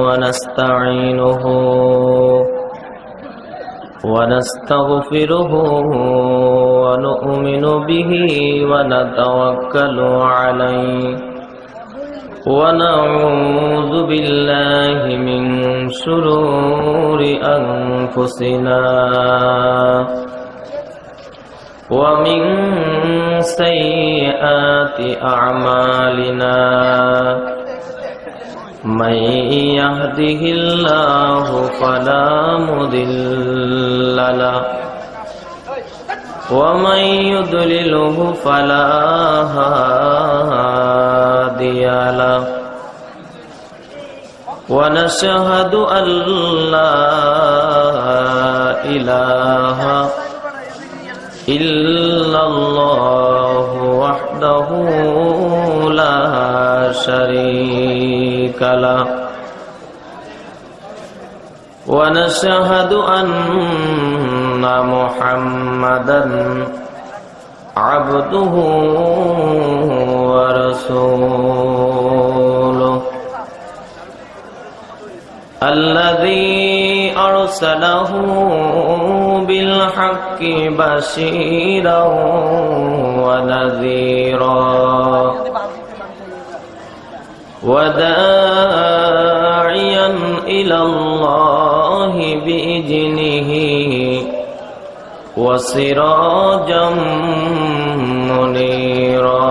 ونستعينه ونستغفره ونؤمن به ونتوكل عليه ونعوذ بالله من شرور أنفسنا ومن سيئات أعمالنا من يهده الله فلا مضل له ومن يضلله فلا هادي له ونشهد أن لا إله إلا الله وحده لا شريك له ونشهد أن محمدا عبده ورسوله الذي أرسله بالحق بشيرا ونذيرا وداعيا إلى الله بإذنه وسراجا منيرا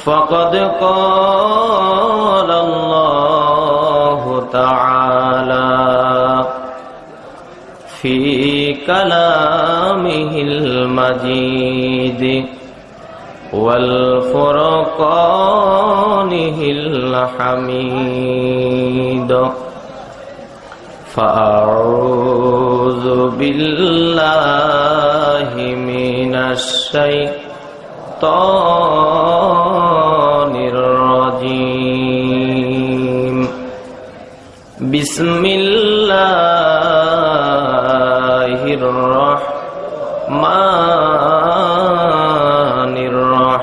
فقد قال الله تعالى في كلامه المجيد والفرقانه الحميد فأعوذ بالله من الشيطان الرجيم بسم الله الرحمن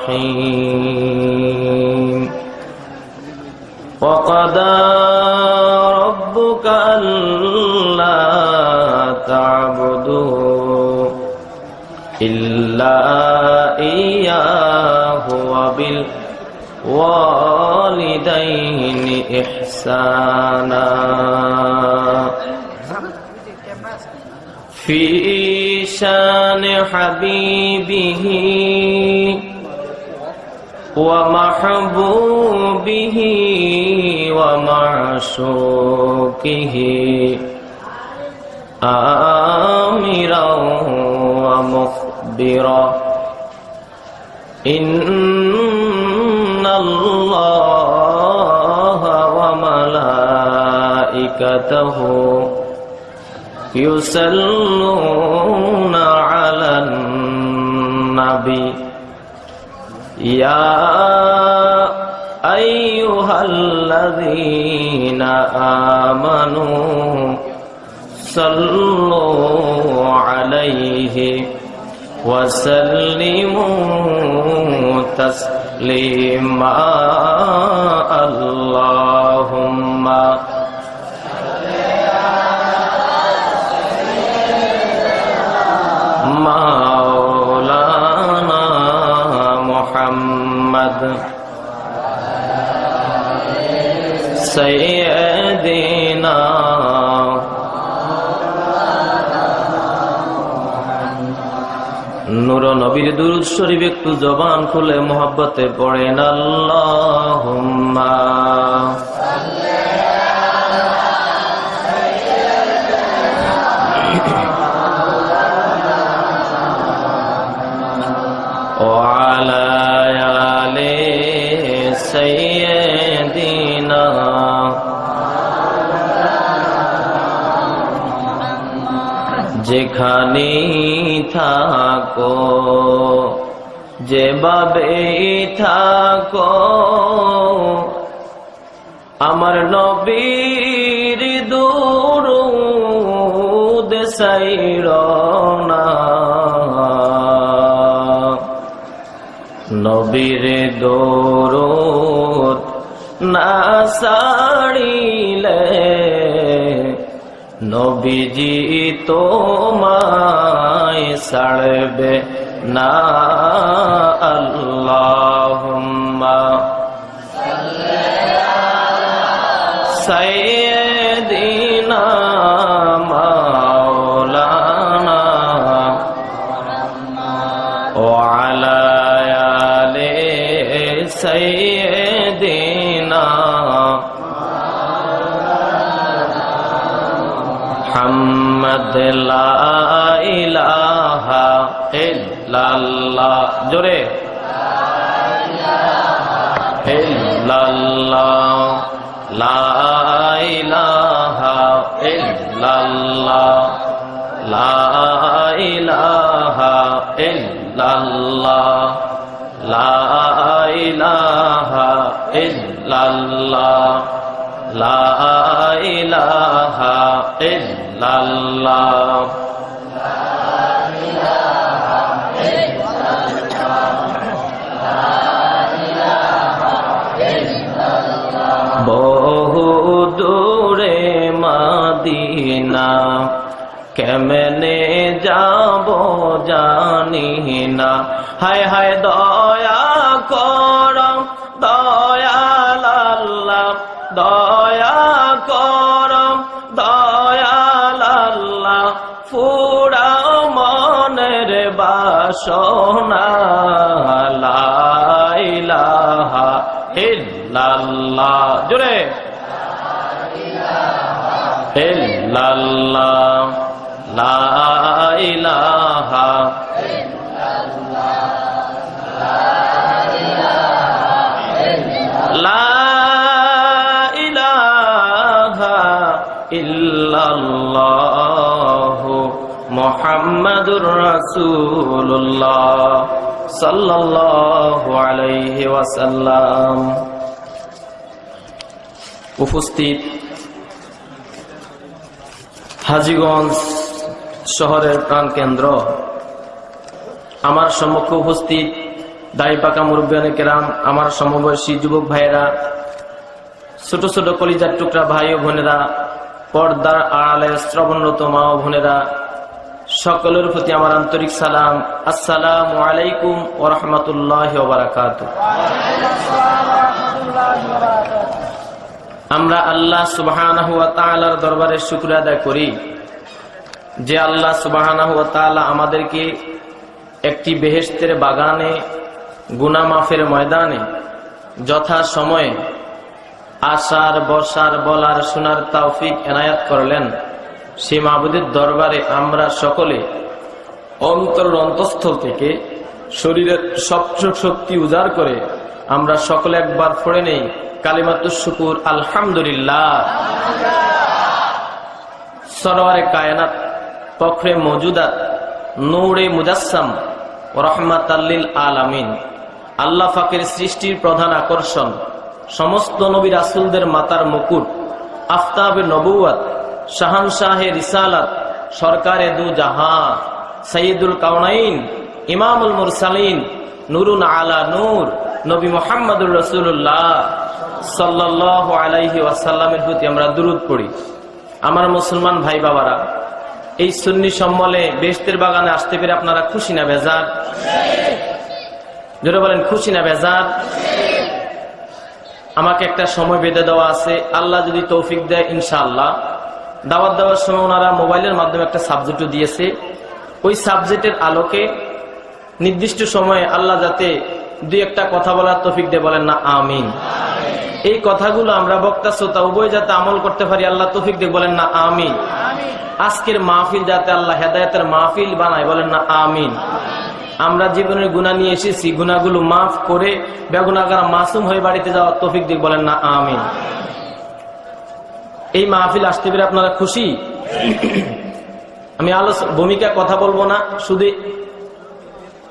الرحيم وقضى ربك ألا تعبدوا إلا إياه وبالوالدين إحسانا في شان حبيبه ومحبوبه ومعشوقه آمرا ومخبرا إن الله وملائكته يصلون على النبي يا أيها الذين آمنوا صلوا عليه وسلموا تسليما اللهم مولانا محمد سيدنا নূর নবীর দুরূদ শরীফ একটু জবান খুলে মোহাব্বতে পড়েন আল্লাহুম্মা وعلى آل سيدنا যেখানেই থাকো যেভাবে থাকো আমার নবীর দুরূদ সাইরা না নবীর দরুদ না ছাড়িলে নবীজি তোমায় ছাড়বে না। আল্লাহুম্মা সাইয়্যিদিনা মাওলানা ওয়া আলা আলি সাইয়্যিদিনা মুহাম্মাদ লা ইলাহা ইল্লাল্লাহ জোরে ইল্লাল্লাহ লা ইলাহা ইল্লাল্লাহ লা ইলাহা ইল্লাল্লাহ লা ইলাহা ইল্লাল্লাহ লা ইলাহা ইল্লাল্লাহ। বহু দূরে মদিনা কেমনে যাব জানি না। হায় হায় দয়া কর দয়াল আল্লাহ, দয়া কর দয়াল আল্লাহ, ফুরাও মনের বাসনা। লা ইলাহা ইল্লাল্লাহ জোরে ইল্লাল্লাহ লা ইলাহা লা ইলাহা ইল্লাল্লাহ মুহাম্মাদুর রাসূলুল্লাহ সাল্লাল্লাহু আলাইহি ওয়াসাল্লাম। উপস্থিত হাজীগঞ্জ শহরের প্রাণকেন্দ্র, আমার সম্মুখে উপস্থিত দাড়ি পাকা মুরব্বিয়ানে কেরাম, আমার সমবয়সী যুবক ভাইয়েরা, ছোট ছোট কলিজার টুকরা ভাই ও বোনেরা, পর্দার আড়ালে শ্রবণরত মা ও বোনেরা, সকলের প্রতি আমার আন্তরিক সালাম। আসসালামু আলাইকুম ওয়া রাহমাতুল্লাহি ওয়া বারাকাতুহু। আমরা আল্লাহ সুবহানাহু ওয়া তাআলার দরবারে শুকর আদায় করি যে আল্লাহ সুবহানাহু ওয়া তাআলা আমাদেরকে একটি বেহেশতের বাগানে, গুনাহ মাফের ময়দানে যথা সময়ে আসার, বসার, বলার, শোনার তৌফিক এনায়েত করলেন। সেই মাবুদের দরবারে আমরা সকলে অন্তরের অন্তঃস্থল থেকে শরীরের সব শক্তি উজাড় করে আমরা সকলে একবার পড়ে নেই কালিমাতুশ শুকুর আলহামদুলিল্লাহ। সরওয়ারে কায়নাত, ফখরে মওজুদাত, নূরে মুজাসসাম, রাহমাতাল লিল আলামিন, আল্লাহ পাকের সৃষ্টির প্রধান আকর্ষণ, সমস্ত নবী রাসূলদের মাতার মুকুট, আফতাবে নবুয়ত, শাহানশাহে রিসালাত, সরকারে দু জাহান, সাইয়্যিদুল কাউনাইন, ইমামুল মুরসালিন, নূরুন আলা নূর, নবী মুহাম্মদুর রাসূলুল্লাহ সাল্লাল্লাহু আলাইহি ওয়াসাল্লামের প্রতি আমরা দুরূদ পড়ি। আমার মুসলমান ভাই বাবারা, এই সুন্নি সম্মেলনে বেহেশতের বাগানে আসতে পেরে আপনারা খুশি না বেজার? জোরে বলেন, খুশি না বেজার? আমাকে একটা সময় বেঁধে দেওয়া আছে, আল্লাহ যদি তৌফিক দেয় ইনশাআল্লাহ দাওয়াত দেওয়ার সময় ওনারা মোবাইলের মাধ্যমে একটা সাবজেক্টও দিয়েছে। ওই সাবজেক্টের আলোকে নির্দিষ্ট সময়ে আল্লাহ যাতে দুই একটা কথা বলার তৌফিক দেয়, বলেন না আমিন। এই কথাগুলো আমরা বক্তা শ্রোতা উভয় যাতে আমল করতে পারি, আল্লাহ তৌফিক দেয়, বলেন না আমিন। আজকের মাহফিল যাতে আল্লাহ হেদায়েতের মাহফিল বানায়, বলেন না আমিন। আমরা জীবনের গুনাহ নিয়ে এসেছি, গুনাহগুলো মাফ করে বেগুনাহগার মাসুম হয়ে বাড়িতে যাওয়ার তৌফিক দিক, বলেন না আমিন। এই মাহফিল আসতে পেরে আপনারা খুশি? আমি ভূমিকা কথা বলবো না, শুধু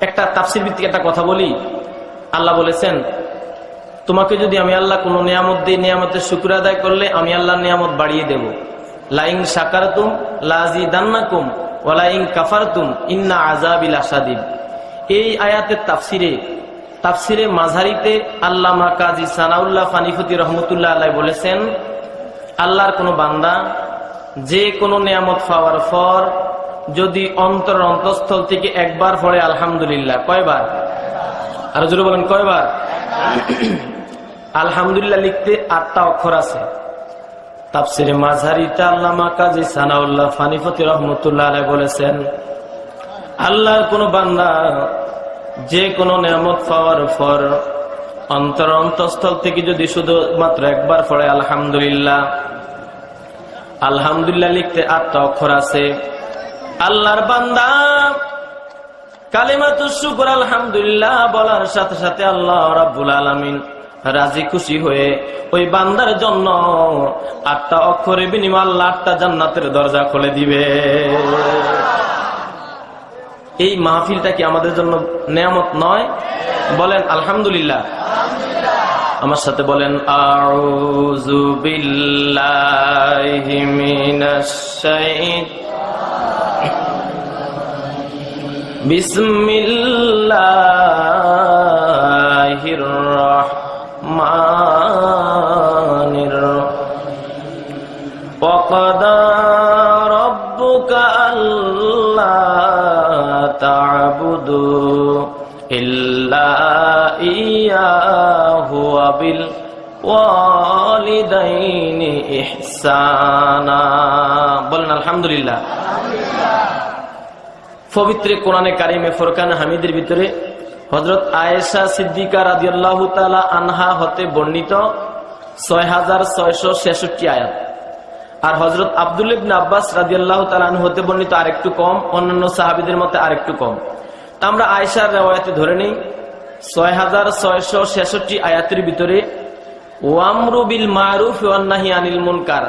একটা তাফসীর ভিত্তিক একটা কথা বলি। আল্লাহ বলেছেন, তোমাকে যদি আমি আল্লাহ কোনো নিয়ামত দিই, নিয়ামতের শুকর আদায় করলে আমি আল্লাহর নিয়ামত বাড়িয়ে দেব। লাইন শাকারতুম লাযিদান্নাকুম ওয়া লাইন কাফারতুম ইন্না আযাবি লাশাদীদ। এই আয়াতের তাফসিরে তাফসিরে মাঝারিতে আল্লামা কাজী সানাউল্লাহ ফানিফতি রহমতুল্লাহ আলাইহি বলেছেন, আল্লাহর কোন বান্দা যে কোনো নিয়ামত পাওয়ার পর যদি অন্তঃস্থল থেকে একবার পড়ে আলহামদুলিল্লাহ, কয়বার? আর জোরে বলেন কয়বার? আলহামদুলিল্লাহ লিখতে 8টা অক্ষর আছে। তাফসিরে মাঝারিতে আল্লামা কাজী সানাউল্লাহ ফানিফতি রহমতুল্লাহ আলাইহি বলেছেন, আল্লাহর কোন বান্দা যে কোনো নিয়ামত পাওয়ার পর অন্তঃস্থল থেকে যদি শুধুমাত্র একবার পড়ে আলহামদুলিল্লাহ, আলহামদুলিল্লাহ লিখতে 8টা অক্ষর আছে। আল্লাহর বান্দা কালিমাতুশ শুকর আলহামদুলিল্লাহ বলার সাথে সাথে আল্লাহ রাব্বুল আলামিন রাজি খুশি হয়ে ওই বান্দার জন্য 8টা অক্ষরের বিনিময়ে আল্লাহ 8টা জান্নাতের দরজা খুলে দিবে। এই মাহফিলটা কি আমাদের জন্য নেয়ামত নয়? বলেন আলহামদুলিল্লাহ। আমার সাথে বলেন আউযু বিল্লাহি মিনাশ শাইতানির বিসমিল্লাহির রাহমানির রাহিম। ওয়াকাদা রাব্বুকা আল্লা তা'বুদু ইল্লা ইয়াহু ওয়া বিল ওয়ালিদাইনি ইহসানা। বলেন আলহামদুলিল্লাহ। পবিত্র কোরআনে কারিমে ফুরকান হামিদের ভিতরে হযরত আয়েশা সিদ্দিকা রাদিয়াল্লাহু তাআলা আনহা হতে বর্ণিত 6666 আয়াত, আর হযরত আব্দুল্লাহ ইবনে আব্বাস রাদিয়াল্লাহু তাআলা আনহু হতে বর্ণিত আরেকটু কম, অন্যান্য সাহাবীদের মতে আরেকটু কম। আমরা আয়েশার riwayate ধরে নেই 6666 আয়াতের ভিতরে ওয়ামরু বিল মারুফ ওয়ান নাহি আনিল মুনকার,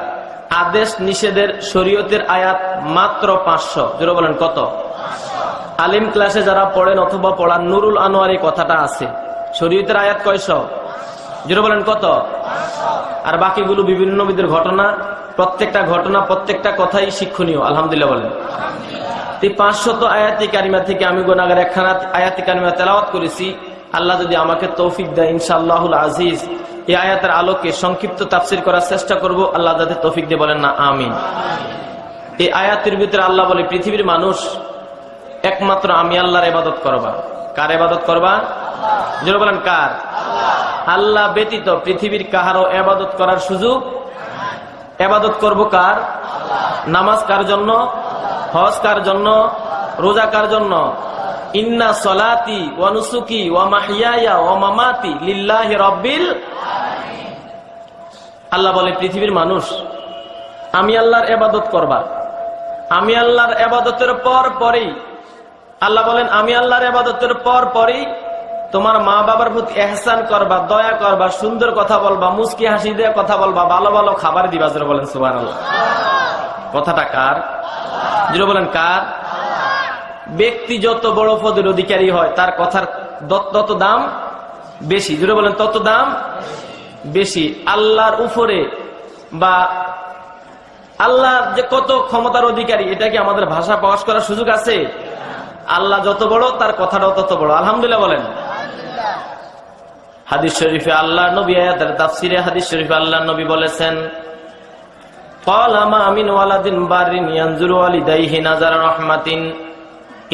আদেশ নিষেধের শরীয়তের আয়াত মাত্র 500। জোরে বলেন কত? আলিম ক্লাসে যারা পড়েন অথবা পড়ান নুরুল আনোয়ার এই কথাটা আছে। শরীয়তের আয়াত কয়শ? জোরে বলেন কত? আর বাকিগুলো বিভিন্ন নবীদের ঘটনা, প্রত্যেকটা ঘটনা প্রত্যেকটা কথাই শিক্ষণীয়। আলহামদুলিল্লাহ বলেন। এই 500 আয়াতি কারিমা থেকে আমি গুনাহগার একখানা আয়াতি কারিমা তেলাওয়াত করেছি। আল্লাহ যদি আমাকে তৌফিক দেয় ইনশাআল্লাহুল আজিজ এই আয়াতের আলোকে সংক্ষিপ্ত তাফসীর করার চেষ্টা করব। আল্লাহ যাতে তৌফিক দিয়ে বলেন না আমিন। এই আয়াতের ভিতরে আল্লাহ বলে পৃথিবীর মানুষ একমাত্র আমি আল্লাহর ইবাদত করবা। কার ইবাদত করবা? জোরে বলেন কার? আল্লাহ ব্যতীত পৃথিবীর কাহারও ইবাদত করার সুযোগ। ইবাদত করব কার? নামাজ কার জন্য? হজ কার জন্য? রোজা কার জন্য? ইন্না সলাতি ওয়া নুসুকি ওয়া মাহইয়ায়া ওয়া মামাতি লিল্লাহি রাব্বিল আলামিন। আল্লাহ বলে পৃথিবীর মানুষ আমি আল্লাহর ইবাদত করবা। আমি আল্লাহর ইবাদতের পরেই আল্লাহ বলেন আমি আল্লাহর ইবাদতের পরেই তোমার মা বাবার প্রতি ইহসান করবা, দয়া করবা, সুন্দর কথা বলবা, মুস্কি হাসি দিয়ে কথা বলবা, ভালো ভালো খাবার দিবা। জোরে বলেন সুবহানাল্লাহ। কথাটা কার? জোরে বলেন কার? ব্যক্তি যত বড় পদের অধিকারী হয় তার কথার তত দাম বেশি। জোরে বলেন তত দাম বেশি। আল্লাহর উপরে বা আল্লাহ যে কত ক্ষমতার অধিকারী এটা কি আমাদের ভাষা প্রকাশ করার সুযোগ আছে? আল্লাহ যত বড় তার কথাটাও তত বড়। আলহামদুলিল্লাহ বলেন। হাদিস শরীফে আল্লাহ নবী আয়াতের তাফসিরে হাদিস শরীফে আল্লাহ নবী বলেছেন ক্বালা মা মিন ওয়ালাদিন বারিন ইয়ানজুরু ওয়ালিদাইহি নাযারা রাহমাতিন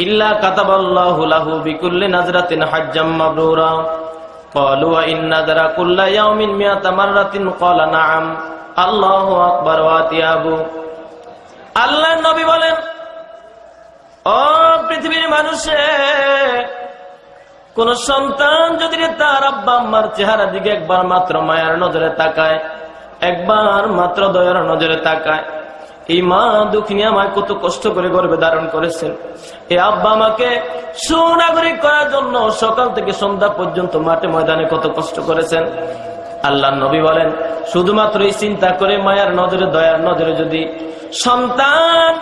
ইল্লা কাতাবাল্লাহু লাহু বিকুল্লি নাজরাতিন হাজ্জাম মাবরুরা। ক্বালু ওয়া ইন নাযারা কুল্লা ইয়াউমিন মিয়াতা মাররাতিন ক্বালা নাআম। আল্লাহু আকবার ওয়াতিয়াবু। আল্লাহ নবী বলেন ও পৃথিবীর মানুষে, কোন সন্তান যদি তার আব্বা আম্মার চেহারা দিকে একবার মাত্র মায়ার নজরে তাকায়, একবার মাত্র দয়ার নজরে তাকায়, এই মা দুঃখিনী আমায় কত কষ্ট করে গর্ভে ধারণ করেছেন, এই আব্বা আমাকে সুনাগরিক করার জন্য সকাল থেকে সন্ধ্যা পর্যন্ত মাঠে ময়দানে কত কষ্ট করেছেন। আল্লাহ নবী বলেন শুধুমাত্র এই চিন্তা করে মায়ার নজরে দয়ার নজরে যদি সন্তান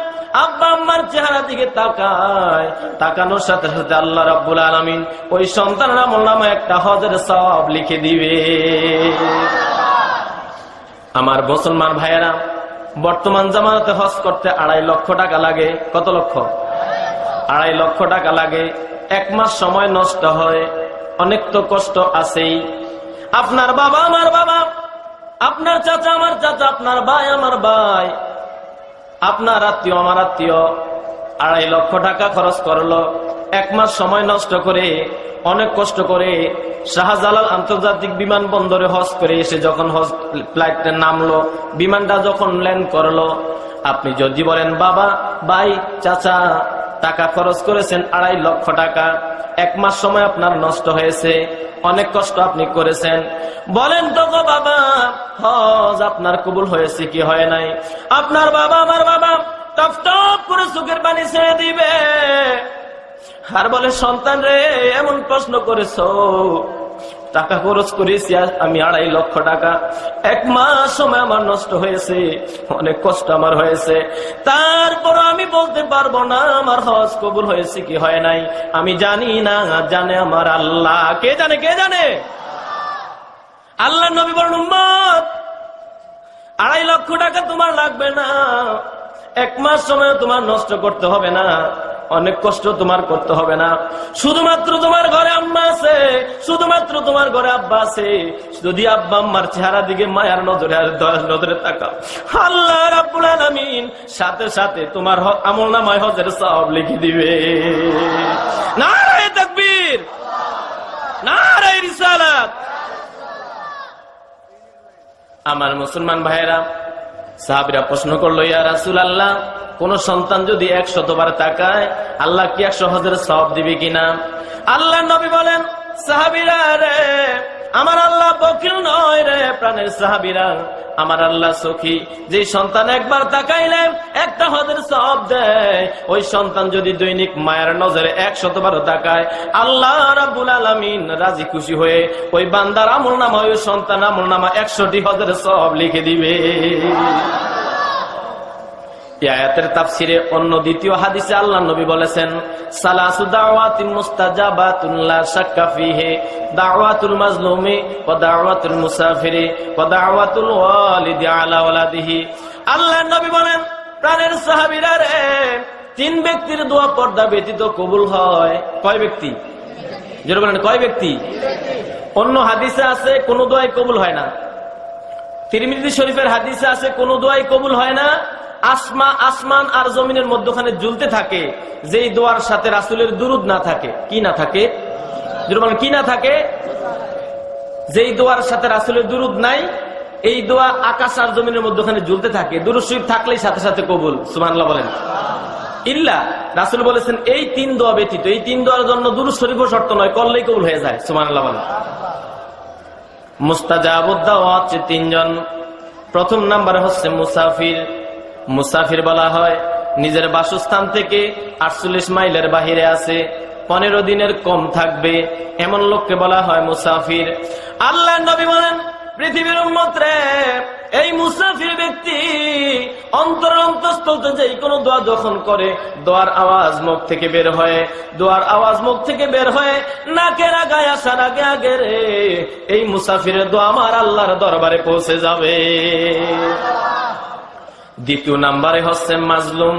আব্বা আম্মার চেহারা দিকে তাকায়, তাকানোর সাথে সাথে আল্লাহ রাব্বুল আলামিন ওই সন্তানের আমলনামায় একটা হজের সওয়াব লিখে দিবে। আমার মুসলমান ভাইয়েরা, বর্তমান জামানাতে হজ করতে 2.5 লক্ষ টাকা লাগে। কত লক্ষ? 2.5 লক্ষ টাকা লাগে। 1 মাস সময় নষ্ট হয়। অনেক তো কষ্ট আছেই। আপনার বাবা আমার বাবা, আপনার চাচা আমার চাচা, আপনার ভাই আমার ভাই, আপনার আত্মীয় আমার আত্মীয় 2.5 লক্ষ টাকা খরচ করলো, 1 মাস সময় নষ্ট করে, অনেক কষ্ট করে শাহজালাল আন্তর্জাতিক বিমানবন্দরে হজ করে এসে যখন হজ ফ্লাইটে নামলো, বিমানটা যখন ল্যান্ড করলো, আপনি যদি বলেন বাবা ভাই চাচা টাকা খরচ করেছেন 2.5 লক্ষ টাকা, 1 মাস সময় আপনার নষ্ট হয়েছে, অনেক কষ্ট আপনি করেছেন, বলেন তো গো বাবা হজ আপনার কবুল হয়েছে কি হয় নাই? আপনার বাবা আমার বাবা টপ টপ করে চোখের পানি ছেড়ে দিবে আর বলে সন্তান রে এমন প্রশ্ন করেছো, টাকা খরচ করেছি আমি 2.5 লক্ষ টাকা, 1 মাস সময় আমার নষ্ট হয়েছে, অনেক কষ্ট আমার হয়েছে, তারপর আমি বলতে পারবো না আমার হজ কবুল হয়েছে কি হয় নাই? আমি জানি না, জানে আমার আল্লাহ। কে জানে? কে জানে? আল্লাহ নবী বলেন উম্মত 2.5 লক্ষ টাকা তোমার লাগবে না, 1 মাস সময় তোমার নষ্ট করতে হবে না, অনেক কষ্ট তোমার করতে হবে না, শুধুমাত্র তোমার ঘরে আম্মা আছে, শুধুমাত্র তোমার ঘরে আব্বা আছে, যদি আব্বা আম্মার চেহারা দিকে মায়ার নজরে আর দয়ার নজরে তাকাও, আল্লাহ রাব্বুল আলামিন সাথে সাথে তোমার আমলনামায় হজের সওয়াব লিখে দিবে। নারে তাকবীর, নারে রিসালাত। আমার মুসলমান ভাইয়েরা, সাহাবীরা প্রশ্ন করলো ইয়া রাসূলুল্লাহ, কোন সন্তান যদি 100 বার তাকায় আল্লাহ কি 100 হজের সওয়াব দিবে কিনা? আল্লাহ নবী বলেন সাহাবীরা রে আমার আল্লাহ বকিল নয় রে প্রাণের সাহাবীরা, আমার আল্লাহ সখী, যে সন্তান একবার তাকাইলে 1টা হজের সওয়াব দেয়, ওই সন্তান যদি দৈনিক মায়ের নজরে 100 বার তাকায় আল্লাহ রাব্বুল আলামিন রাজি খুশি হয়ে ওই বান্দার আমলনামা, ওই সন্তান আমলনামা 100টি হজের সওয়াব লিখে দিবে। আয়াতের তাফসিরে অন্য দ্বিতীয় হাদিসে আল্লাহ নবী বলেছেন সালাসু দাওয়াতিন মুস্তাজাবাতুন লা শাক্কা ফিহি দাওয়াতুল মাজলুমি ওয়া দাওয়াতুল মুসাফিরি ওয়া দাওয়াতুল ওয়ালিদি আলা ওয়ালাদিহি। আল্লাহ নবী বলেন প্রাণের সাহাবীরা রে 3 ব্যক্তির দোয়া পর্দা ব্যতীত কবুল হয়। কয় ব্যক্তি? যারা বলেন কয় ব্যক্তি? অন্য হাদিসে আছে কোন দোয়াই কবুল হয় না, তিরমিজি শরীফের হাদিসে আছে কোন দোয়াই কবুল হয় না, আসমান আর জমিনের মধ্যখানে ঝুলতে থাকে যেই দোয়ার সাথে রাসূলের দুরূদ না থাকে। কি না থাকে? কি না থাকে? যেই দোয়ার সাথে রাসূলের দুরূদ নাই, এই দোয়া আকাশ আর জমিনের মধ্যখানে ঝুলতে থাকে, দুরূদ শরীফ থাকলেই সাথে সাথে কবুল। সুবহানাল্লাহ বলেন। ইল্লা রাসূল বলেছেন এই 3 দোয়া ব্যতীত, এই 3 দোয়ার জন্য দুরূদ শরীফও শর্ত নয়, করলেই কবুল হয়ে যায়। সুবহানাল্লাহ বলেন। মুস্তাজাবুদ দাওয়াত 3 জন। প্রথম নম্বরে হচ্ছে মুসাফির। মুসাফির বলা হয় নিজের বাসস্থান থেকে 48 মাইলের বাহিরে আছে, 15 দিনের কম থাকবে, এমন লোককে বলা হয় মুসাফির। আল্লাহ নবী বলেন পৃথিবীর উম্মত রে, এই মুসাফির ব্যক্তি অন্তরস্থলতে যেই কোনো দোয়া যখন করে, দোয়ার আওয়াজ মুখ থেকে বের হয়, দোয়ার আওয়াজ মুখ থেকে বের হয় নাকের আগায় আসার আগে আগে রে এই মুসাফিরের দোয়া আমার আল্লাহর দরবারে পৌঁছে যাবে। দ্বিতীয় নাম্বারে হচ্ছে মাজলুম।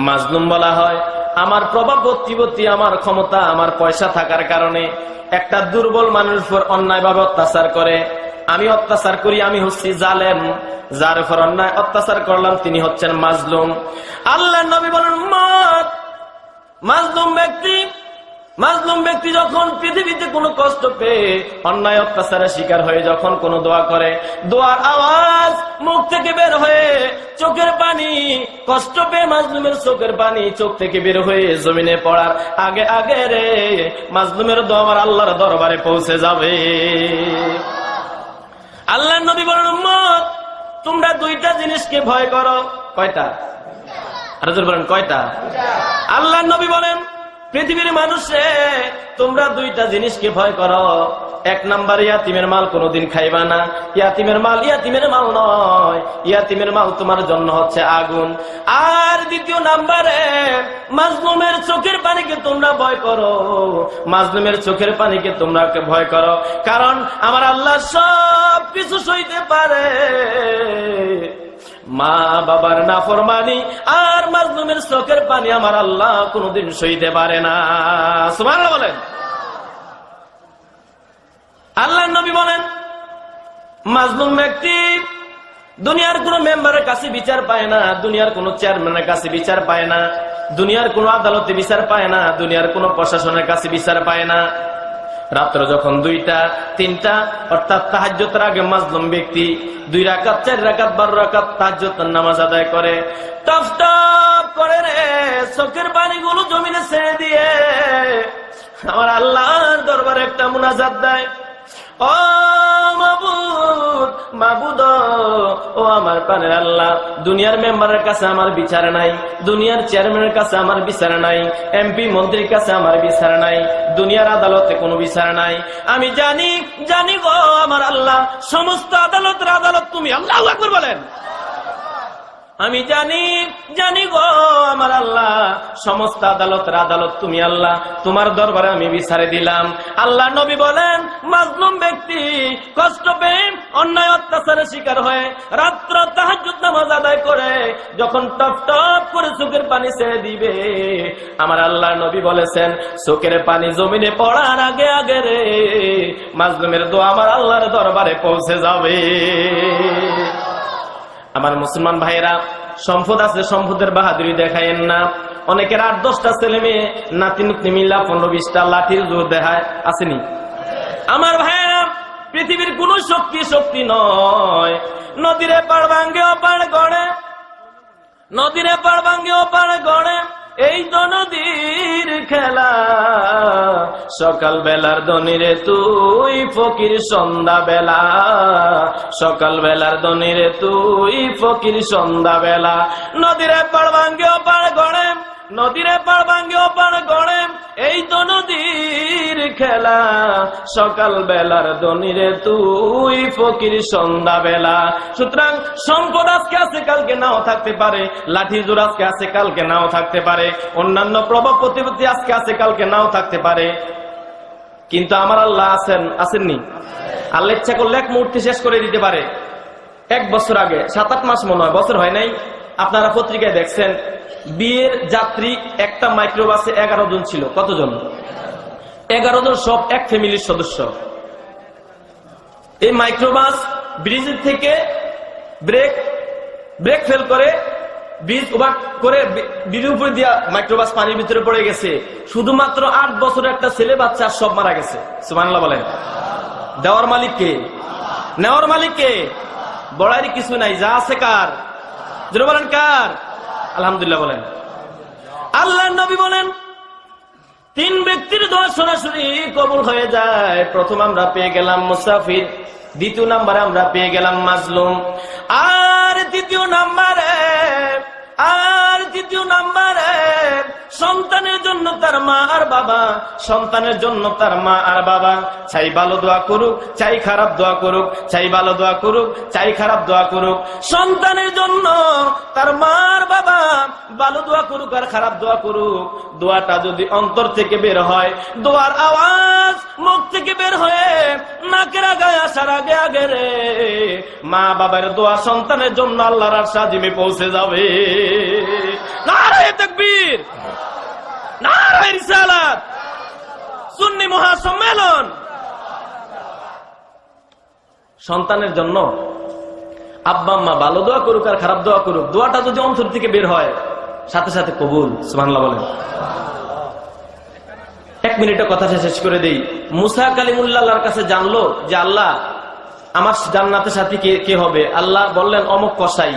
মাজলুম বলা হয় আমার প্রভাব প্রতিপত্তি, আমার ক্ষমতা, আমার পয়সা থাকার কারণে একটা দুর্বল মানুষের উপর অন্যায়ভাবে অত্যাচার করে, আমি অত্যাচার করি, আমি হচ্ছি জালেম, যার উপর অন্যায় অত্যাচার করলাম তিনি হচ্ছেন মাজলুম। আল্লাহ নবী বলেন মাজলুম ব্যক্তি যখন পৃথিবীতে কোনো কষ্ট পেয়ে অন্যায় অত্যাচারের শিকার হয়ে যখন কোনো দোয়া করে, দোয়ার আওয়াজ মুখ থেকে বের হয়ে চোখের পানি, কষ্ট পেয়ে মাজলুমের চোখের পানি চোখ থেকে বের হয়ে জমিনে পড়ার আগে আগে রে মাজলুমের দোয়া আমার আল্লাহর দরবারে পৌঁছে যাবে। আল্লাহ নবী বলেন উম্মত তোমরা 2টা জিনিসকে ভয় করো। কয়টা? আরো জোরে বলেন কয়টা? আল্লাহ নবী বলেন পৃথিবীর মানুষে তোমরা 2টা জিনিসকে ভয় করো। 1 নাম্বার ইয়াতিমের মাল কোনোদিন খাইবা না। ইয়াতিমের মাল ইয়াতিমের মাল নয়, ইয়াতিমের মাল তোমার জন্য হচ্ছে আগুন। আর দ্বিতীয় নাম্বারে মাজলুমের চোখের পানিকে তোমরা ভয় করো। মাজলুমের চোখের পানিকে তোমরা ভয় করো, কারণ আমার আল্লাহ সব কিছু সইতে পারে, মা বাবার নাফরমানি আর মাজলুমের চোখের পানি আমার আল্লাহ কোনদিন সইতে পারে না। সুবহানাল্লাহ বলেন। আল্লাহর নবী বলেন, মাজলুম ব্যক্তি দুনিয়ার কোন মেম্বারের কাছে বিচার পায় না, দুনিয়ার কোন চেয়ারম্যানের কাছে বিচার পায় না, দুনিয়ার কোন আদালতে বিচার পায় না, দুনিয়ার কোন প্রশাসনের কাছে বিচার পায় না। রাত্র যখন 2টা 3টা অর্থাৎ তাহাজ্জুদের আগে মাজলুম ব্যক্তি 2 রাকাত 4 রাকাত 12 রাকাত তাহাজ্জুদের নামাজ আদায় করে, টপ টপ করে রে চোখের পানিগুলো জমিনে ছেড়ে দিয়ে আমার আল্লাহর দরবারে একটা মুনাজাত দেয়, ও মাবুদ, মাবুদ, ও আমার প্রাণের আল্লাহ, দুনিয়ার মেম্বারের কাছে আমার বিচার নাই, দুনিয়ার চেয়ারম্যানের কাছে আমার বিচার নাই, এমপি মন্ত্রীর কাছে আমার বিচার নাই, দুনিয়ার আদালতে কোনো বিচার নাই। আমি জানি জানি গো আমার আল্লাহ, সমস্ত আদালতের আদালত তুমি। আল্লাহু আকবার বলেন। আমি জানি জানি গো আমার আল্লাহ, সমস্ত আদালতের আদালত তুমি আল্লাহ, তোমার দরবারে আমি বিচারে দিলাম। আল্লাহ নবী বলেন, মাজলুম ব্যক্তি কষ্ট পেয়ে অন্যায় অত্যাচারের শিকার হয়ে রাত্র তাহাজ্জুদ নামাজ আদায় করে যখন টপ টপ করে চোখের পানি ছেড়ে দিবে, আমার আল্লাহ নবী বলেছেন চোখের পানি জমিনে পড়ার আগে আগে রে মাজলুমের দোয়া আমার আল্লাহর দরবারে পৌঁছে যাবে। আমার মুসলমান ভাইরা, সম্পদ আছে, সম্পদের বাহাদুরি দেখায়েন না। অনেকের 8-10টা ছেলে মেয়ে, নাতি নাতনি মিল্লা 15-20টা লাঠির জোর দেখায়, আসেনি? আমার ভাইরা, পৃথিবীর কোন শক্তি নয়। নদীরে পাড় ভাঙ্গে ওপাড় গড়ে, নদীরে পাড় ভাঙ্গে ওপাড় গড়ে, এই তো নদীর খেলা। সকাল বেলার ধনীরে তুই ফকির সন্ধ্যা বেলা, সকাল বেলার ধনীরে তুই ফকির সন্ধ্যা বেলা। নদীরে পাড় ভাঙ্গে ওপাড় গড়ে, নদীরে পাড় ভাঙ্গে ওপাড় গড়ে, এই তো নদীর খেলা। সকাল বেলার ধনীরে তুই ফকির সন্ধ্যা বেলা। সুতরাং সম্পদ আজকে আছে, কালকে নাও থাকতে পারে, লাঠি জোর আজকে আছে, কালকে নাও থাকতে পারে, অন্যান্য প্রভাব প্রতিপত্তি আজকে আছে, কালকে নাও থাকতে পারে, কিন্তু আমার আল্লাহ আছেন, আসেননি? আল্লাহ ইচ্ছা করলে এক মুহূর্তে শেষ করে দিতে পারে। 1 বছর আগে, 7-8 মাস মনে হয়, বছর হয় নাই, আপনারা পত্রিকায় দেখছেন বিয়ের যাত্রী একটা মাইক্রোবাসে 11 জন ছিল। কতজন? 11 জন, সব এক ফ্যামিলির সদস্য। এই মাইক্রোবাস ব্রিজের থেকে ব্রেক ফেল করে ব্রিজ ওভার করে ব্রিজের উপরে দিয়া মাইক্রোবাস পানির ভিতরে পড়ে গেছে। শুধুমাত্র 8 বছরের একটা ছেলে বাচ্চা, সব মারা গেছে। সুবহানাল্লাহ বলেন। দেওয়ার মালিক কে? নেওয়ার মালিক কে? বড়ারই কিছু নাই, যা আছে কার? জোরে বলেন কার? আলহামদুলিল্লাহ বলেন। আল্লাহর নবী বলেন 3 ব্যক্তির দোয়া সরাসরি কবুল হয়ে যায়। প্রথম আমরা পেয়ে গেলাম মুসাফির, দ্বিতীয় নম্বরে আমরা পেয়ে গেলাম মাজলুম, আর তৃতীয় নম্বরে সন্তানের জন্য তার মা আর বাবা, সন্তানের জন্য তার মা আর বাবা, চাই ভালো দোয়া করুক, চাই খারাপ দোয়া করুক, চাই ভালো দোয়া করুক, চাই খারাপ দোয়া করুক, সন্তানের জন্য তার মা আর বাবা ভালো দোয়া করুক আর খারাপ দোয়া করুক, দোয়াটা যদি অন্তর থেকে বের হয়, দোয়ার আওয়াজ মুখ থেকে বের হয়ে নাকের আগায় আসার আগে আগে রে মা বাবার দোয়া সন্তানের জন্য আল্লাহর আরশ আজিমে পৌঁছে যাবে। নারায়ে তাকবীর, নারায়ে রিসালাত, সুন্নি মহাসম্মেলন। সন্তানের জন্য আব্বা আম্মা ভালো দোয়া করুক আর খারাপ দোয়া করুক, দোয়াটা যদি অন্তর থেকে বের হয় সাথে সাথে কবুল। সুবহানাল্লাহ বলেন। 1 মিনিটে কথা শেষ করে দেই। মুসা কালিমুল্লাহ আল্লাহর কাছে জানলো যে আল্লাহ আমার জান্নাতের সাথী কে হবে? আল্লাহ বললেন অমুক কসাই।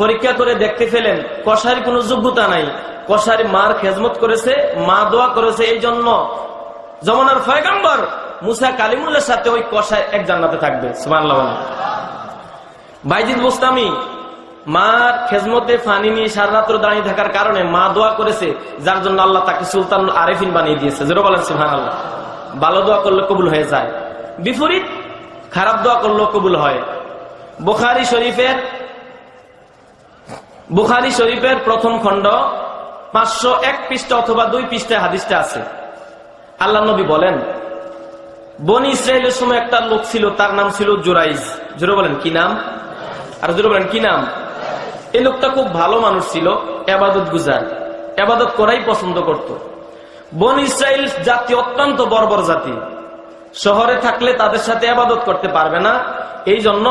পরীক্ষা করে দেখতে পেলেন কসাইয়ের কোনো যোগ্যতা নাই, কসাই মার খেজমত করেছে, মা দোয়া করেছে, এই জন্য জমানার পয়গম্বর মুসা কালিমুল্লাহর সাথে ওই কসাই এক জান্নাতে থাকবে। সুবহানাল্লাহ বলেন। বাইজিদ বুস্তামি মার খেজমতে ফানি নিয়ে সারা রাত্র দাঁড়িয়ে থাকার কারণে মা দোয়া করেছে, যার জন্য আল্লাহ তাকে সুলতান আরেফিন বানিয়ে দিয়েছে। জোরে বলেন সুবহানাল্লাহ। ভালো দোয়া করলে কবুল হয়ে যায়, বিপরীত খারাপ দোয়া করলেও কবুল হয়। বুখারী শরীফের প্রথম খণ্ড 501 পৃষ্ঠা অথবা 2 পৃষ্ঠায় হাদিসটা আছে। আল্লাহ নবী বলেন বনি ইসরায়েলের সময় একটা লোক ছিল, তার নাম ছিল জুরাইজ। জোরে বলেন কি নাম? আর জোরে বলেন কি নাম? এই লোকটা খুব ভালো মানুষ ছিল, ইবাদত গুজার, ইবাদত করাই পছন্দ করত। বনি ইসরায়েল জাতি অত্যন্ত বর্বর জাতি, শহরে থাকলে তাদের সাথে ইবাদত করতে পারবে না, এই জন্য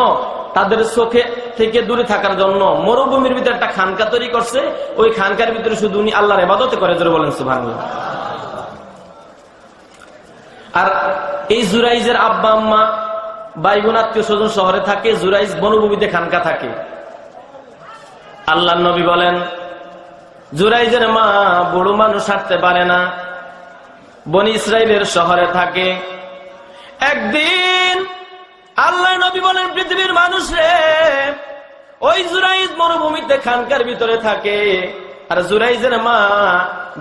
তাদের চোখে থেকে দূরে থাকার জন্য মরুভূমির ভিতরে একটা খানকা তৈরি করছে। ওই খানকার ভিতরে শুধু উনি আল্লাহর ইবাদত করে, জোরে বলেন সুবহানাল্লাহ। আর এই জুরাইজের আব্বা আম্মা ভাই বোন আত্মীয় স্বজন শহরে থাকে, জুরাইজ বনভূমিতে খানকা থাকে। আল্লাহর নবী বলেন জুরাইজের মা বুড়ো মানুষ হাঁটতে পারে না, বনি ইসরাইলের শহরে থাকে। একদিন আল্লাহ নবী বলেন পৃথিবীর মানুষ রে, ওই জুরাইজ মরুভূমিতে খানকার ভিতরে থাকে, আর জুরাইজের মা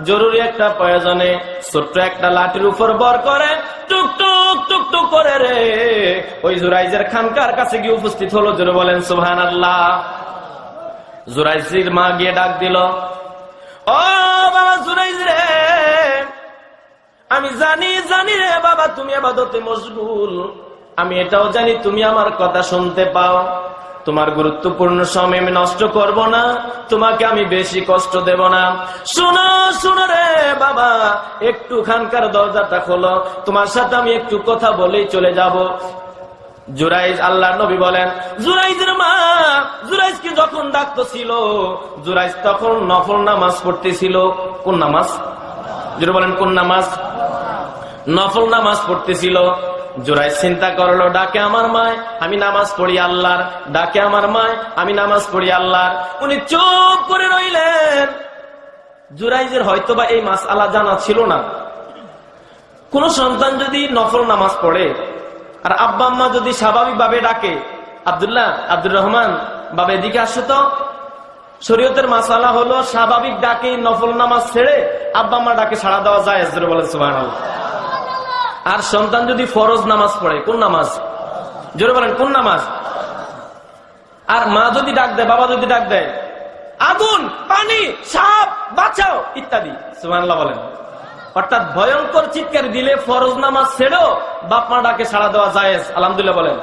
জরুরি একটা প্রয়োজনে ছোট্ট একটা লাঠির উপর ভর করে টুকটুক টুকটুক করে রে ওই জুরাইজের খানকার কাছে গিয়ে উপস্থিত হলো। জোরে বলেন সুবহানাল্লাহ। জুরাইজের মা গিয়ে ডাক দিল, ও বাবা জুরাইজ রে, আমি জানি রে বাবা তুমি ইবাদতে মশগুল, আমি এটাও জানি তুমি আমার কথা শুনতে পাও। তোমার গুরুত্বপূর্ণ সময় আমি নষ্ট করব না, তোমাকে আমি বেশি কষ্ট দেব না। শোনো শোনো রে বাবা, একটু খানকার দরজাটা খোলো, তোমার সাথে আমি একটু কথা বলেই চলে যাব। জুরাইজ, আল্লাহর নবী বলেন জুরাইজের মা জুরাইজকে যখন ডাকতেছিল, জুরাইজ তখন নফল নামাজ পড়তেছিল। কোন নামাজ? জোরে বলেন কোন নামাজ? নফল নামাজ পড়তেছিল। জুরাইজ চিন্তা করলো, ডাকে আমার মায়, আমি নামাজ পড়ি আল্লাহর, ডাকে আমার মায়, আমি নামাজ পড়ি আল্লাহর। উনি চুপ করে রইলেন। জুরাইজের হয়তোবা এই মাসআলা জানা ছিল না। কোন সন্তান যদি নফল নামাজ পড়ে আর আব্বা আম্মা যদি স্বাভাবিক ভাবে ডাকে, আব্দুল্লাহ, আব্দুর রহমান, বাবা এদিকে আসো তো, শরীয়তের মাসআলা হলো স্বাভাবিক ডাকে নফল নামাজ ছেড়ে আব্বা আম্মা ডাকে সাড়া দেওয়া যায়। জোরে বলেন সুবহানাল্লাহ। আর সন্তান যদি ফরজ নামাজ পড়ে, কোন নামাজ? জোরে বলেন কোন নামাজ? আর মা যদি ডাক দেয়, বাবা যদি ডাক দেয়, আগুন, পানি, সাপ, বাঁচাও ইত্যাদি, সুবহানাল্লাহ বলেন। অর্থাৎ ভয়ঙ্কর চিৎকার দিলে ফরজ নামাজ ছেড়েও বাপ মা ডাকে সাড়া দেওয়া জায়েজ। আলহামদুলিল্লাহ বলেন।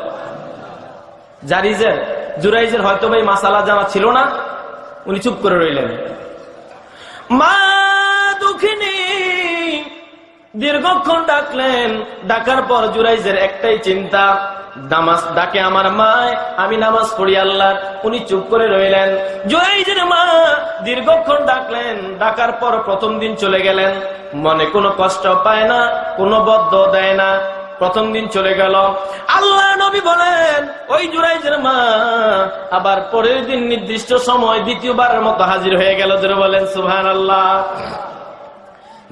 জুরাইজের হয়তো ভাই মাসালা জানা ছিল না, উনি চুপ করে রইলেন। মা দুঃখিনী দীর্ঘক্ষণ ডাকলেন, ডাকার পর জুরাইজের একটাই চিন্তা, নামাজ ডাকে আমার মায়, আমি নামাজ পড়ি আল্লাহর। উনি চুপ করে রইলেন। জুরাইজের মা দীর্ঘক্ষণ ডাকলেন, ডাকার পর প্রথম দিন চলে গেলেন, মনে কোনো কষ্ট পায় না, কোনো বদ্ধ দেয় না। প্রথম দিন চলে গেল। আল্লাহ নবী বলেন ওই জুরাইজের মা আবার পরের দিন নির্দিষ্ট সময় দ্বিতীয়বারের মতো হাজির হয়ে গেল। জোরে বলেন সুবহানাল্লাহ।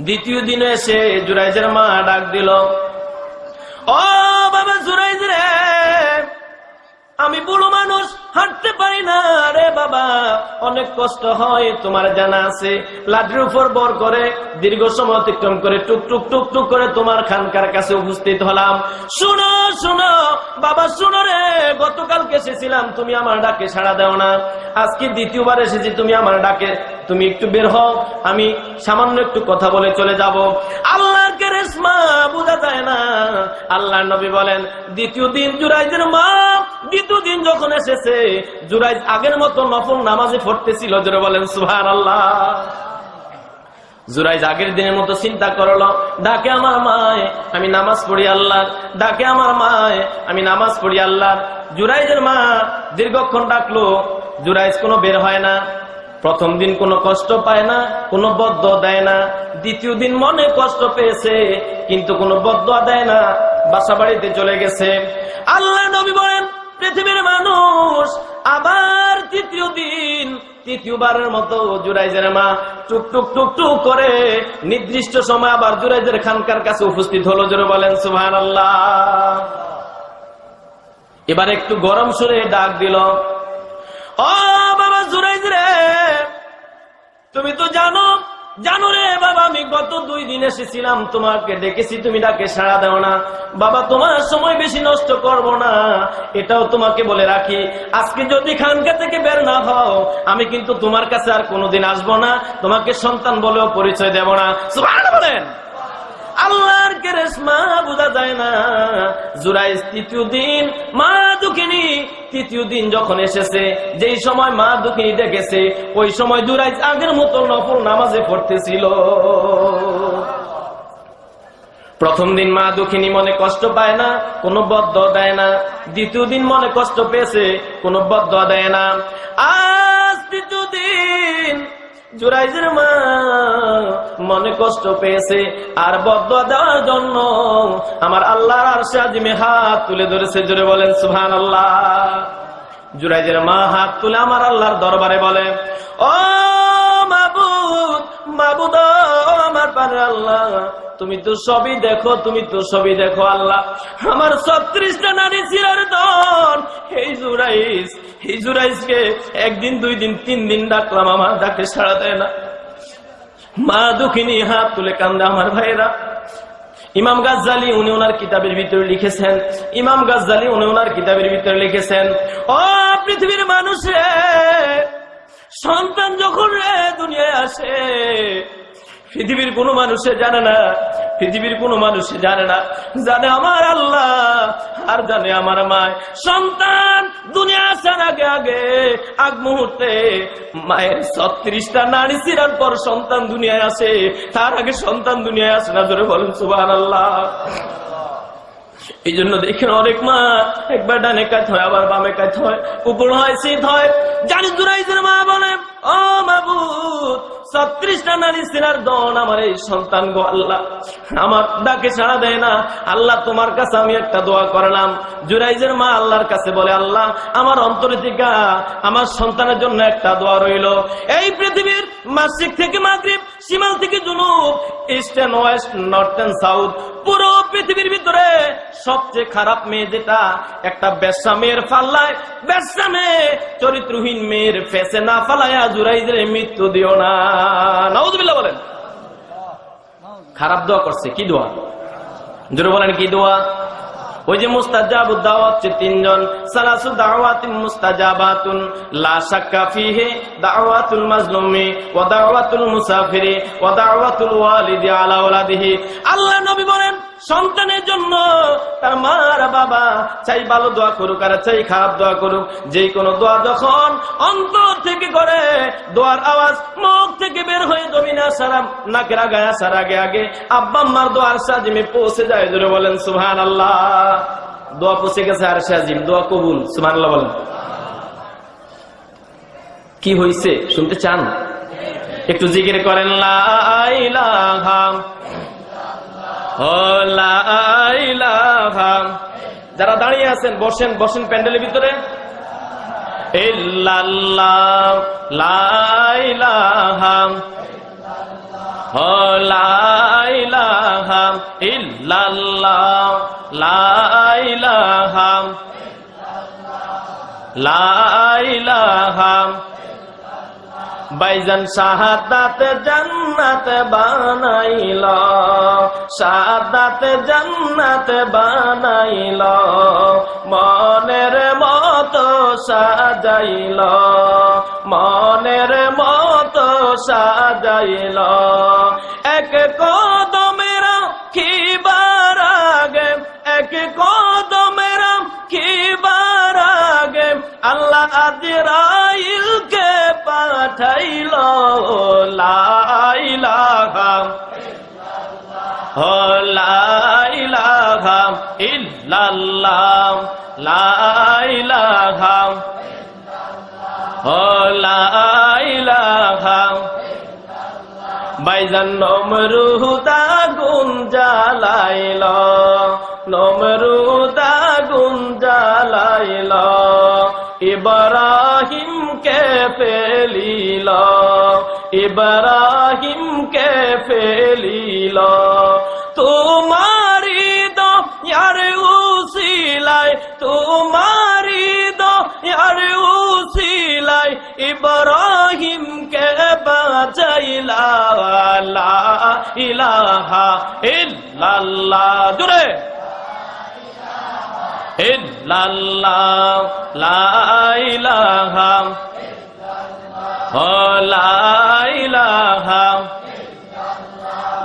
দ্বিতীয় দিনে এসে জুরাইজের মা ডাক দিল, ও বাবা জুরাইজ রে, আমি বুড়ো মানুষ, হাঁটতে পারি না রে বাবা, অনেক কষ্ট হয়, তোমার জানা আছে। লাঠির উপর বর করে দীর্ঘ সময় অতিক্রম করে টুকটুক টুকটুক করে তোমার খানকার কাছে উপস্থিত হলাম। শুনো শুনো বাবা, শুনো রে, গতকালকে এসেছিলাম, তুমি আমার ডাকে সাড়া দাও না। আজকে দ্বিতীয়বার এসেছি, তুমি আমার ডাকে, তুমি একটু বের হও, আমি সামান্য একটু কথা বলে চলে যাব। আল্লাহর কারিশমা বোঝা যায় না। আল্লাহর নবী বলেন দ্বিতীয় দিন জুরাইজের মা দ্বিতীয় দিন যখন এসেছে, জুরাইজ আগের মতো নফল নামাজে পড়তেছিল। জোরে বলেন সুবহানাল্লাহ। জুরাইজ আগের দিনের মতো চিন্তা করলো, ডাকে আমার মায়, আমি নামাজ পড়ি আল্লাহ, ডাকে আমার মায়, আমি নামাজ পড়ি আল্লাহ। জুরাইজের মা দীর্ঘক্ষণ ডাকলো, জুরাইজ কোনো বের হয় না। প্রথম দিন কোনো কষ্ট পায় না, কোনো বদ্ধ দেয় না। দ্বিতীয় দিন মনে কষ্ট পেয়েছে, কিন্তু কোনো বদ্ধ দেয় না, বাসা বাড়িতে চলে গেছে। আল্লাহ নবী বলেন পৃথিবীর মানুষ আবার তৃতীয় দিন তৃতীয়বারের মতো জুরাইজের মা টুকটুক টুকটুক করে নির্দিষ্ট সময় আবার জুরাইজের খানকার কাছে উপস্থিত হলো। জোরে বলেন সুবহানাল্লাহ। এবার একটু গরম সুরে ডাক দিল, ও বাবা জুরাইজ রে, তুমি তো জানো রে বাবা, আমি গত 2 দিন এসেছিলাম, তোমাকে ডেকেছি, তুমি ডাকে সাড়া দাও না। বাবা তোমার সময় বেশি নষ্ট করব না, এটাও তোমাকে বলে রাখি, আজকে যদি খানকা থেকে বের না হও, আমি কিন্তু তোমার কাছে আর কোনোদিন আসবো না, তোমাকে সন্তান বলেও পরিচয় দেব না। সুবহানাল্লাহ বলেন। আল্লাহর কারিশমা বোঝা যায় না। জুরাইজ তৃতীয় দিন মা দুঃখিনী তৃতীয় দিন যখন এসেছে, যেই সময় মা দুঃখিনী ডেকেছে, ওই সময় জুরাইজ আগের মতো নফল নামাজে পড়তেছিল। প্রথম দিন মা দুঃখিনী মনে কষ্ট পায় না, কোনো বদদোয়া দেয় না। দ্বিতীয় দিন মনে কষ্ট পেয়েছে, কোনো বদদোয়া দেয় না। আজ তৃতীয় দিন জুরাইজের মা মনে কষ্ট পেয়েছে আর বদদোয়া দেওয়ার জন্য আমার আল্লাহর আরশে আজিমে হাত তুলে ধরেছে। জোরে বলেন সুবহানাল্লাহ। জুরাইজের মা হাত তুলে আমার আল্লাহর দরবারে বলে, ও মাবুদ, মাবুদ আমার পারে আল্লাহ, তুমি তো সবই দেখো, তুমি তো সবই দেখো আল্লাহ। আমার 36টা নারী ছিলার দল, এই জুরাইজকে একদিন, 2 দিন, 3 দিন ডাকলাম, আমার ডাকে সাড়া দেয় না। মা দুঃখিনী হাত তুলে কান্দে। আমার ভাইয়েরা, ইমাম গাজ্জালি উনি ওনার কিতাবের ভিতরে লিখেছেন, ইমাম গাজ্জালি উনি ওনার কিতাবের ভিতরে লিখেছেন, ও পৃথিবীর মানুষে, সন্তান যখন দুনিয়ায় আসে পৃথিবীর কোনো মানুষে জানে না, পৃথিবীর কোনো মানুষে জানে না, জানে আমার আল্লাহ আর জানে আমার মা। সন্তান দুনিয়া আসার আগে আগ মুহূর্তে মায়ের 36টা নাড়ি ছিঁড়ার পর সন্তান দুনিয়ায় আসে, তার আগে সন্তান দুনিয়ায় আসে না। ধরে বলেন সুবহানাল্লাহ। এই জন্য দেখেন অনেক মা একবার ডানে কাজ হয়, আবার বামে কাজ হয়, উপর হয়, শীত হয়। জানি জুরাইজের মা বলে, ও মাবুদ, 36টা নারী সিনার দন আমার এই সন্তান গো আল্লাহ, আমার ডাকে সাড়া দেয় না। আল্লাহ তোমার কাছে আমি একটা দোয়া করলাম। জুরাইজের মা আল্লাহর কাছে বলে, আল্লাহ আমার অন্তরে থেকে আমার সন্তানের জন্য একটা দোয়া রইল। এই পৃথিবীর মাসিক থেকে মাগরিব, শিমাল থেকে জুনুব, east and west, north and south, পুরো পৃথিবীর ভিতরে সবচেয়ে খারাপ মেয়ে যেটা, একটা বেশ্যা মেয়ের ফাল্লায়, বেশ্যা মেয়ে চরিত্রহীন মেয়ের ফেসে না ফালায়া জুরাইজের মৃত্যু দিও না। নাউযুবিল্লাহ বলেন। খারাপ দোয়া করছে, কি দোয়া? জোরে বলেন কি দোয়া? ওই যে মুস্তাজাবুদ দাওয়াত, 3 জন, সালাসু দাওয়াতিন মুস্তাজাবাতুন লা শাক্কা ফিহি দাওয়াতুল মাজলুমি ওয়া দাওয়াতুল মুসাফিরি ওয়া দাওয়াতুল ওয়ালিদি আলা ওয়ালাদিহি। আল্লাহ নবী বলেন, সন্তানের জন্য তার মা আর বাবা চাই ভালো দোয়া করুক আর চাই খারাপ দোয়া করুক, যে কোনো দোয়া যখন অন্তর থেকে করে, দোয়ার আওয়াজ মুখ থেকে বের হয়ে জমিনে আসার, নাকের আগায় আসার আগে আব্বা আম্মার দোয়ার সাজিমে পৌঁছে যায়। জোরে বলেন সুবহানাল্লাহ। দোয়া পৌঁছে গেছে আর সাজিম, দোয়া কবুল। সুবহানাল্লাহ বলেন। কি হয়েছে শুনতে চান? একটু জিকির করেন, লা ইলাহা ইল্লাল্লাহ। যারা দাঁড়িয়ে আছেন বসেন, বসেন প্যান্ডেলের ভিতরে। ইল্লাল্লাহ, লা ইলাহা লা ইলাহা ইল্লাল্লাহ, লা ইলাহা লা ইলাহা। বাইজান শাহাদাত জান্নাত বানাইল, শাহাদাত জান্নাত বানাইল, মনের মতো সাজাইল, মনের মতো সাজাইল। এক কদমে রাখিবার আগে, এক কদমে রাখিবার আগে আল্লাহ আজরাইলকে পাঠাইল। লা ইলাহা লা ইলাহা ইল্লাল্লাহ, লা ইলাহা লা ইলাহা। বাইজান নমরুদ আগুন জ্বালাইল, নমরুদ আগুন জ্বালাইল, ইব্রাহিমকে ফেলিল, ইব্রাহিমকে ফেলিল। তোমারি দয়ার উসিলায়, তোমারি দয়ার উসিলায় ইব্রাহিমকে বাঁচাইলা। লা ইলাহা ইল্লাল্লাহ। জোরে ইল্লাল্লাহ, লা ইলাহা লা ইলাহা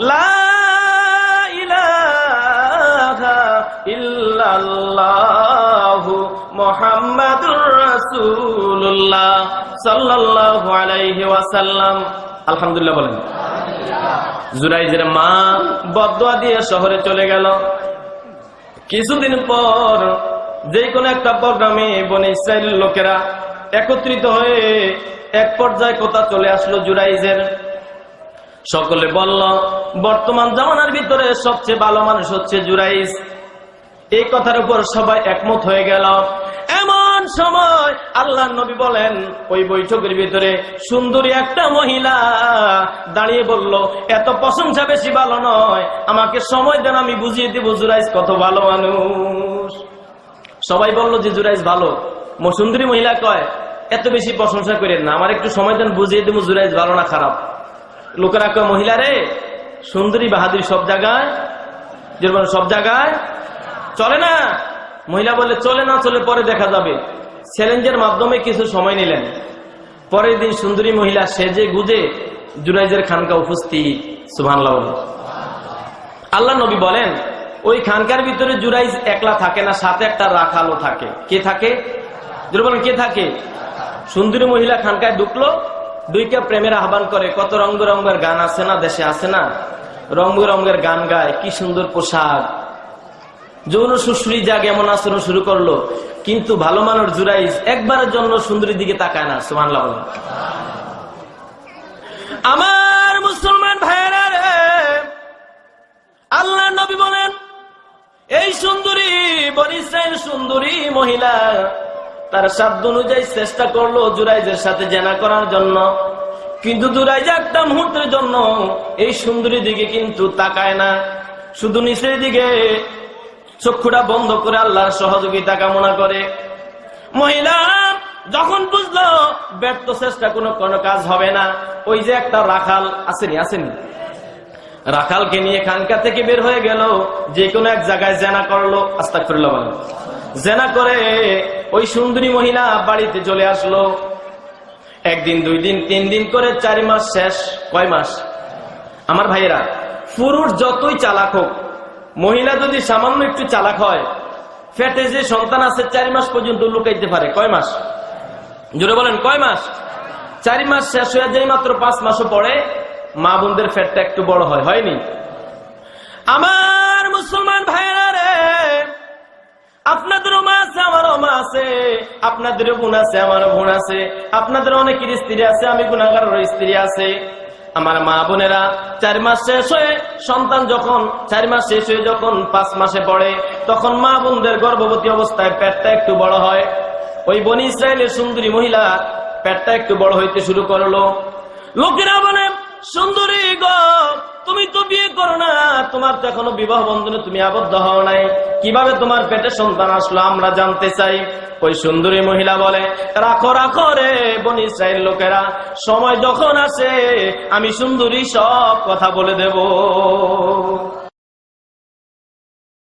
লা ইলাহা ইল্লাল্লাহু মুহাম্মাদুর রাসূলুল্লাহ সাল্লাল্লাহু আলাইহি ওয়াসাল্লাম। আলহামদুলিল্লাহ বলেন। জুরাইজের মা বদদুয়া দিয়ে শহরে চলে গেল। কিছুদিন পর যে কোনো একটা প্রোগ্রামে বনি ইসরাইলের লোকেরা একত্রিত হয়ে এক পর্যায়ে কথা চলে আসলো জুরাইজের। সকলে বলল, বর্তমান জামানার ভিতরে সবচেয়ে ভালো মানুষ হচ্ছে জুরাইজ। এই কথার উপর সবাই একমত হয়ে গেল। এমন সময় আল্লাহর নবী বলেন, ওই বৈঠকের ভিতরে সুন্দরী একটা মহিলা দাঁড়িয়ে বলল, এত প্রশংসা বেশি ভালো নয়, আমাকে সময় দেন, আমি বুঝিয়ে দেব জুরাইজ কত ভালো মানুষ। সবাই বলল যে জুরাইজ ভালো। সুন্দরী মহিলা কয়, এত বেশি প্রশংসা করেন না, আমার একটু সময় দেন, বুঝিয়ে দেব জুরাইজ ভালো না খারাপ। লোকেরা কয়, মহিলা রে, সুন্দরী বাহাদুর সব জায়গায়, সব জায়গায় চলে না। মহিলা বলে, চলে না, চলে পরে দেখা যাবে। চ্যালেঞ্জের মাধ্যমে কিছু সময় নিলেন। পরের দিন সুন্দরী মহিলা সেজে গুজে জুরাইজের খানকা উপস্থিত। সুবহানাল্লাহ। আল্লাহ নবী বলেন, ওই খানকার ভিতরে জুরাইজ একলা থাকে না, সাথে একটা রাখালও থাকে। কে থাকে? বলেন, কে থাকে? সুন্দরী মহিলা খানকায় ঢুকলো, দুইটা প্রেমের আহ্বান করে। কত রঙ বেরঙের গান আছে না, দেশে আছে না, রঙ বেরঙের গান গায়, কি সুন্দর পোশাক। যৌন সুশ্রী যা এমন আচরণ শুরু করলো, কিন্তু ভালো মানুষ জুরাইজ একবারের জন্য সুন্দরীর দিকে তাকায় না। সুবহানাল্লাহ। আমার মুসলমান ভাইয়েরা রে, আল্লাহ নবী বলেন, এই সুন্দরী বনি ইসরাইল সুন্দরী মহিলা তার সাধ্য অনুযায়ী চেষ্টা করলো জুরাইজের সাথে জেনা করার জন্য, কিন্তু জুরাইজ একটা মুহূর্তের জন্য এই সুন্দরীর দিকে কিন্তু তাকায় না, শুধু নিচের দিকে চক্ষুটা বন্ধ করে আল্লাহর সহযোগিতা কামনা করে। মহিলা যখন বুঝলো ব্যর্থ চেষ্টা কোনো কাজ হবে না, ওই যে একটা রাখাল আসেনি, রাখালকে নিয়ে খানকা থেকে বের হয়ে গেল, যে কোনো এক জায়গায় জেনা করলো। আস্তাগফিরুল্লাহ বলেন। জেনা করে ওই সুন্দরী মহিলা বাড়িতে চলে আসলো। একদিন, 2 দিন, 3 দিন করে 4 মাস শেষ। কয় মাস? আমার ভাইয়েরা, পুরুষ যতই চালাক হোক, মহিলা যদি সামান্য একটু চালাক হয়, পেটে যে সন্তান আছে 4 মাস পর্যন্ত লুকাইতে পারে। কয় মাস? জোরে বলেন, কয় মাস? 4 মাস শেষ হয়ে যায় মাত্র 5 মাসও পরে মা বোনদের পেটটা একটু বড় হয়, হয়নি? আমার মুসলমান ভাইয়েরা রে, আপনাদেরও মা আছে, আমারও মা আছে, আপনাদেরও বোন আছে, আমারও বোন আছে, আপনাদের অনেকের স্ত্রী আছে, আমি গুনাহগারের স্ত্রী আছে। আমার মা বোনেরা 4 মাস শেষ হয়ে সন্তান যখন 4 মাস শেষ হয়ে যখন 5 মাসে পড়ে, তখন মা বোনদের গর্ভবতী অবস্থায় পেটটা একটু বড় হয়। ওই বনি ইসরাইলের সুন্দরী মহিলা পেটটা একটু বড় হইতে শুরু করলো। লোকেরা বলে, সুন্দরী গো, তুমি তো বিয়ে করো না, তোমার তো এখনো বিবাহ বন্ধনে তুমি আবদ্ধ হও নাই, কিভাবে তোমার পেটে সন্তান আসলো আমরা জানতে চাই। ওই সুন্দরী মহিলা বলে, রাখো রাখো রে বনি ইসরাইল লোকেরা, সময় যখন আসে আমি সুন্দরী সব কথা বলে দেব।